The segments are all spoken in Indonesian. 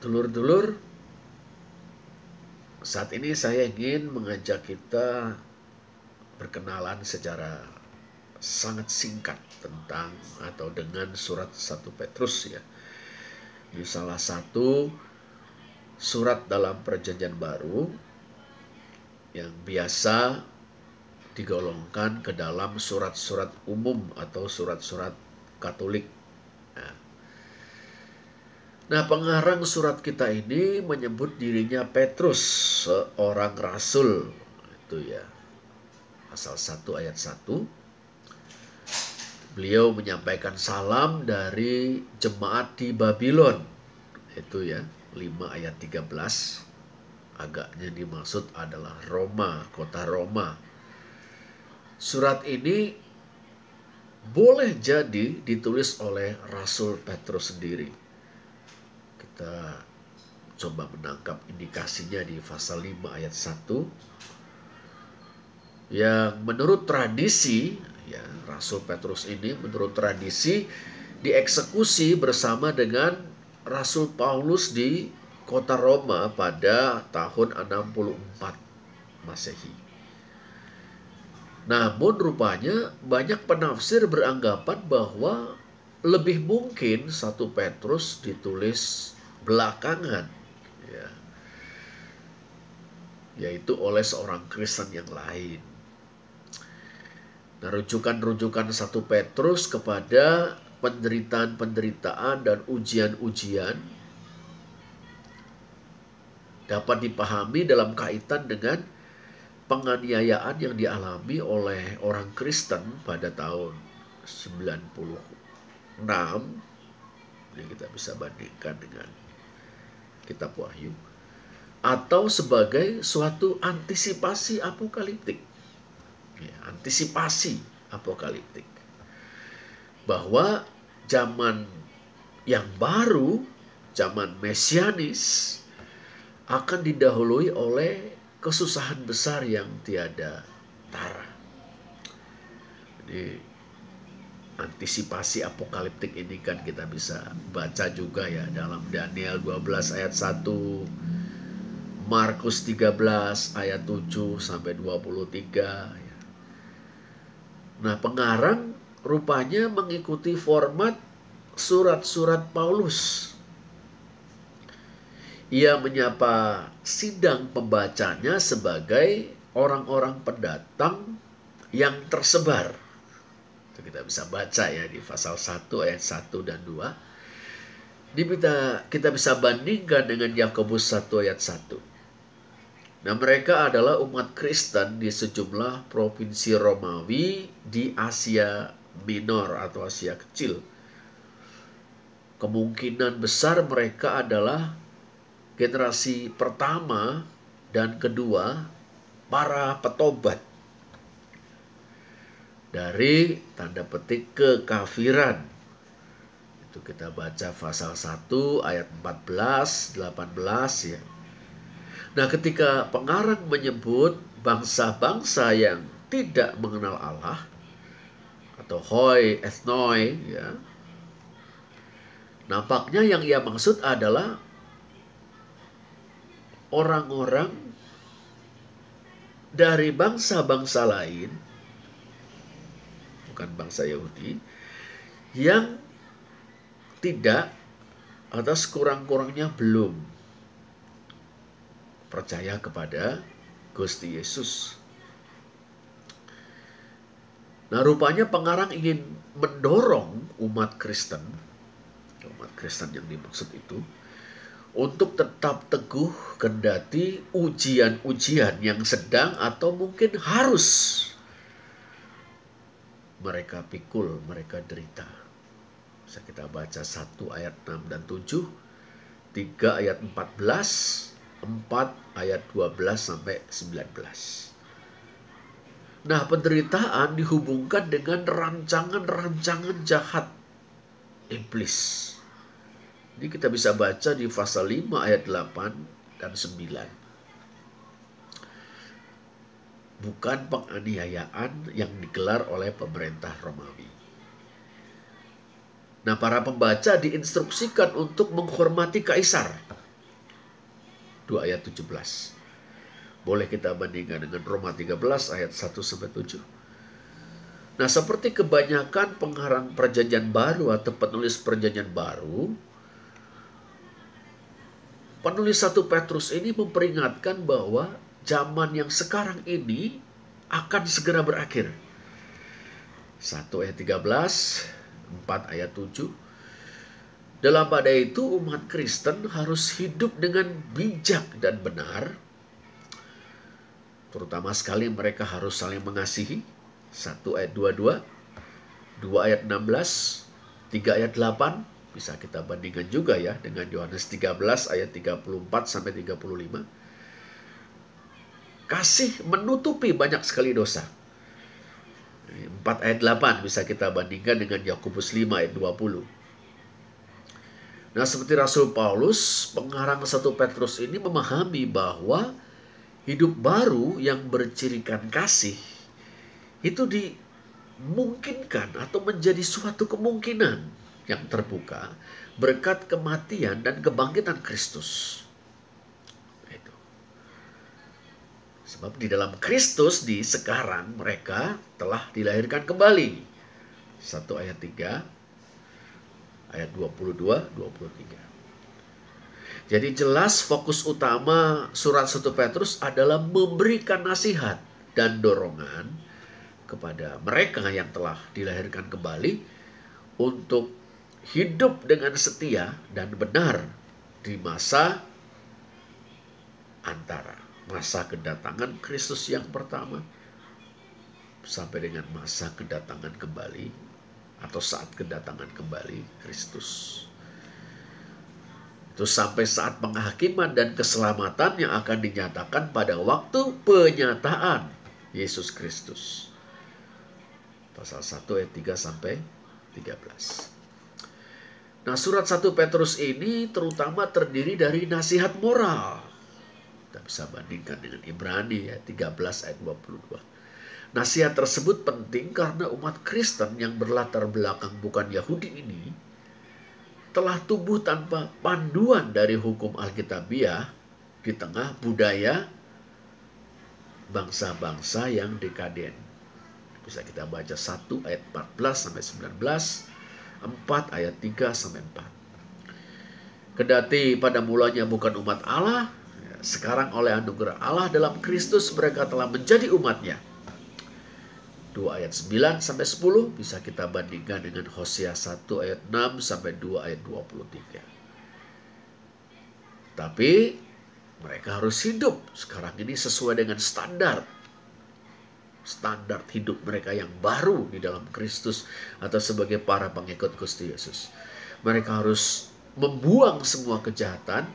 Dulur-dulur, saat ini saya ingin mengajak kita berkenalan secara sangat singkat tentang atau dengan surat 1 Petrus ya. Ini salah satu surat dalam Perjanjian Baru yang biasa digolongkan ke dalam surat-surat umum atau surat-surat Katolik. Nah, pengarang surat kita ini menyebut dirinya Petrus, seorang rasul. Itu ya, pasal 1 ayat 1. Beliau menyampaikan salam dari jemaat di Babylon. Itu ya, 5 ayat 13. Agaknya dimaksud adalah Roma, kota Roma. Surat ini boleh jadi ditulis oleh Rasul Petrus sendiri. Kita coba menangkap indikasinya di pasal 5 ayat 1. Yang menurut tradisi, ya, Rasul Petrus ini menurut tradisi dieksekusi bersama dengan Rasul Paulus di kota Roma pada tahun 64 Masehi. Namun rupanya banyak penafsir beranggapan bahwa lebih mungkin 1 Petrus ditulis belakangan, ya, yaitu oleh seorang Kristen yang lain. Nah, rujukan-rujukan 1 Petrus kepada penderitaan-penderitaan dan ujian-ujian dapat dipahami dalam kaitan dengan penganiayaan yang dialami oleh orang Kristen pada tahun 96. Ini kita bisa bandingkan dengan Kitab Wahyu, atau sebagai suatu antisipasi apokaliptik. Ya, antisipasi apokaliptik. Bahwa zaman yang baru, zaman mesianis, akan didahului oleh kesusahan besar yang tiada tara. Jadi antisipasi apokaliptik ini kan kita bisa baca juga ya dalam Daniel 12 ayat 1, Markus 13 ayat 7 sampai 23. Nah, pengarang rupanya mengikuti format surat-surat Paulus. Ia menyapa sidang pembacanya sebagai orang-orang pendatang yang tersebar. Itu kita bisa baca ya di pasal 1 ayat 1 dan 2. Kita bisa bandingkan dengan Yakobus 1 ayat 1. Nah, mereka adalah umat Kristen di sejumlah provinsi Romawi di Asia Minor atau Asia Kecil. Kemungkinan besar mereka adalah generasi pertama dan kedua para petobat dari tanda petik kekafiran. Itu kita baca pasal 1 ayat 14, 18 ya. Nah, ketika pengarang menyebut bangsa-bangsa yang tidak mengenal Allah atau hoi ethnoi ya, nampaknya yang ia maksud adalah orang-orang dari bangsa-bangsa lain, bukan bangsa Yahudi, yang tidak atau sekurang-kurangnya belum percaya kepada Gusti Yesus. Nah, rupanya pengarang ingin mendorong umat Kristen yang dimaksud itu, untuk tetap teguh kendati ujian-ujian yang sedang atau mungkin harus mereka pikul, mereka derita. Bisa kita baca 1 ayat 6 dan 7, 3 ayat 14, 4 ayat 12 sampai 19. Nah, penderitaan dihubungkan dengan rancangan-rancangan jahat iblis. Ini kita bisa baca di pasal 5 ayat 8 dan 9. Bukan penganiayaan yang digelar oleh pemerintah Romawi. Nah, para pembaca diinstruksikan untuk menghormati kaisar. 2 ayat 17. Boleh kita bandingkan dengan Roma 13 ayat 1-7. Nah, seperti kebanyakan pengarang perjanjian baru atau penulis perjanjian baru, penulis 1 Petrus ini memperingatkan bahwa zaman yang sekarang ini akan segera berakhir. 1 ayat 13, 4 ayat 7. Dalam pada itu umat Kristen harus hidup dengan bijak dan benar. Terutama sekali mereka harus saling mengasihi. 1 ayat 22, 2 ayat 16, 3 ayat 8. Bisa kita bandingkan juga ya dengan Yohanes 13 ayat 34-35. Kasih menutupi banyak sekali dosa. 4 ayat 8 bisa kita bandingkan dengan Yakobus 5 ayat 20. Nah, seperti Rasul Paulus, pengarang 1 Petrus ini memahami bahwa hidup baru yang bercirikan kasih itu dimungkinkan atau menjadi suatu kemungkinan yang terbuka berkat kematian dan kebangkitan Kristus. Itu. Sebab di dalam Kristus di sekarang mereka telah dilahirkan kembali. 1 ayat 3, ayat 22-23. Jadi jelas fokus utama surat 1 Petrus adalah memberikan nasihat dan dorongan kepada mereka yang telah dilahirkan kembali untuk hidup dengan setia dan benar di masa antara masa kedatangan Kristus yang pertama sampai dengan masa kedatangan kembali atau saat kedatangan kembali Kristus. Itu sampai saat penghakiman dan keselamatan yang akan dinyatakan pada waktu penyataan Yesus Kristus. Pasal 1 ayat 3-13. Nah, surat 1 Petrus ini terutama terdiri dari nasihat moral. Kita bisa bandingkan dengan Ibrani ayat 13 ayat 22. Nasihat tersebut penting karena umat Kristen yang berlatar belakang bukan Yahudi ini telah tumbuh tanpa panduan dari hukum Alkitabiah di tengah budaya bangsa-bangsa yang dekaden. Bisa kita baca 1 ayat 14-19, 4 ayat 3-4. Kedati pada mulanya bukan umat Allah, sekarang oleh anugerah Allah dalam Kristus mereka telah menjadi umatnya. 2 ayat 9-10 bisa kita bandingkan dengan Hosea 1 ayat 6-2 ayat 23. Tapi mereka harus hidup sekarang ini sesuai dengan standar hidup mereka yang baru di dalam Kristus atau sebagai para pengikut Gusti Yesus. Mereka harus membuang semua kejahatan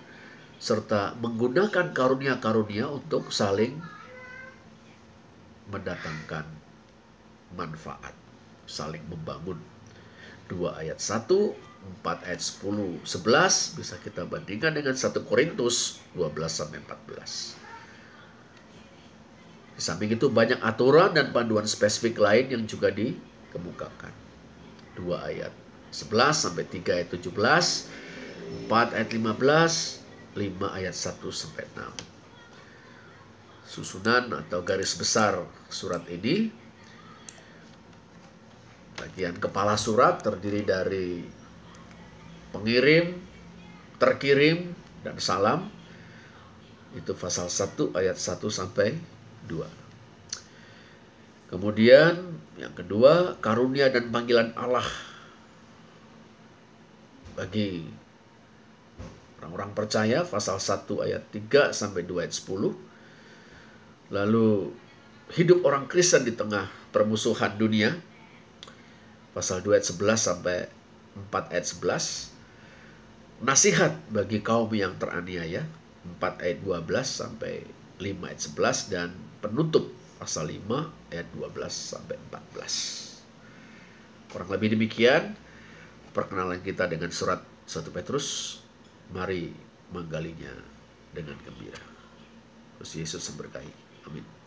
serta menggunakan karunia-karunia untuk saling mendatangkan manfaat, saling membangun. 2 ayat 1, 4 ayat 10, 11 bisa kita bandingkan dengan 1 Korintus 12-14. Di samping itu banyak aturan dan panduan spesifik lain yang juga dikemukakan. 2 ayat 11-3 ayat 17, 4 ayat 15, 5 ayat 1-6. Susunan atau garis besar surat ini. Bagian kepala surat terdiri dari pengirim, terkirim, dan salam. Itu pasal 1 ayat 1-2. Kemudian yang kedua, karunia dan panggilan Allah bagi orang-orang percaya, pasal 1 ayat 3-2 ayat 10. Lalu hidup orang Kristen di tengah permusuhan dunia, pasal 2 ayat 11-4 ayat 11. Nasihat bagi kaum yang teraniaya, 4 ayat 12-5 ayat 11. Dan penutup pasal 5 ayat 12-14. Kurang lebih demikian perkenalan kita dengan surat 1 Petrus. Mari menggalinya dengan gembira. Yesus memberkahi. Amin.